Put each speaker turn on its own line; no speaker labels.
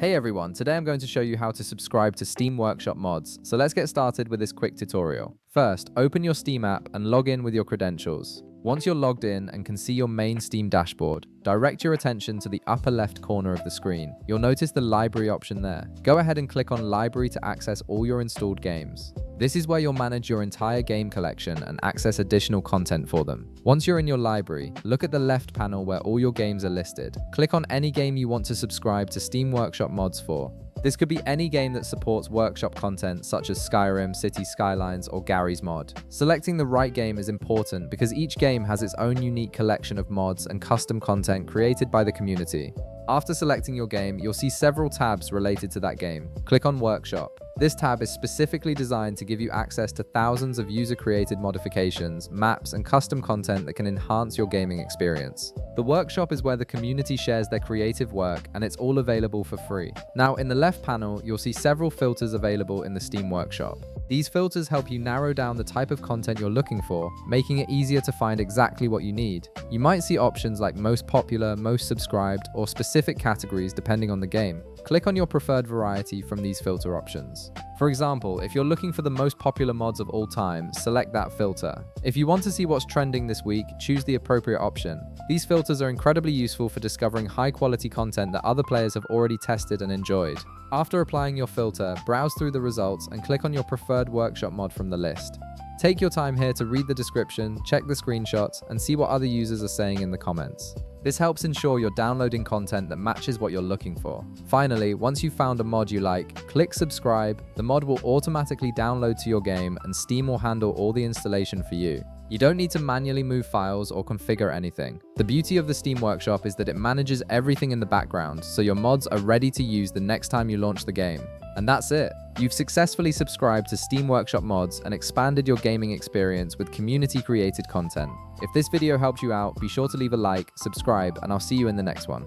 Hey everyone, today I'm going to show you how to subscribe to Steam Workshop mods. So let's get started with this quick tutorial. First, open your Steam app and log in with your credentials. Once you're logged in and can see your main Steam dashboard, direct your attention to the upper left corner of the screen. You'll notice the library option there. Go ahead and click on library to access all your installed games. This is where you'll manage your entire game collection and access additional content for them. Once you're in your library, look at the left panel where all your games are listed. Click on any game you want to subscribe to Steam Workshop mods for. This could be any game that supports Workshop content such as Skyrim, City Skylines, or Garry's Mod. Selecting the right game is important because each game has its own unique collection of mods and custom content created by the community. After selecting your game, you'll see several tabs related to that game. Click on Workshop. This tab is specifically designed to give you access to thousands of user-created modifications, maps, and custom content that can enhance your gaming experience. The Workshop is where the community shares their creative work, and it's all available for free. Now, in the left panel, you'll see several filters available in the Steam Workshop. These filters help you narrow down the type of content you're looking for, making it easier to find exactly what you need. You might see options like most popular, most subscribed, or specific categories depending on the game. Click on your preferred variety from these filter options. For example, if you're looking for the most popular mods of all time, select that filter. If you want to see what's trending this week, choose the appropriate option. These filters are incredibly useful for discovering high-quality content that other players have already tested and enjoyed. After applying your filter, browse through the results and click on your preferred Workshop mod from the list. Take your time here to read the description, check the screenshots, and see what other users are saying in the comments. This helps ensure you're downloading content that matches what you're looking for. Finally, once you've found a mod you like, click subscribe. The mod will automatically download to your game and Steam will handle all the installation for you. You don't need to manually move files or configure anything. The beauty of the Steam Workshop is that it manages everything in the background, so your mods are ready to use the next time you launch the game. And that's it. You've successfully subscribed to Steam Workshop mods and expanded your gaming experience with community-created content. If this video helped you out, be sure to leave a like, subscribe, and I'll see you in the next one.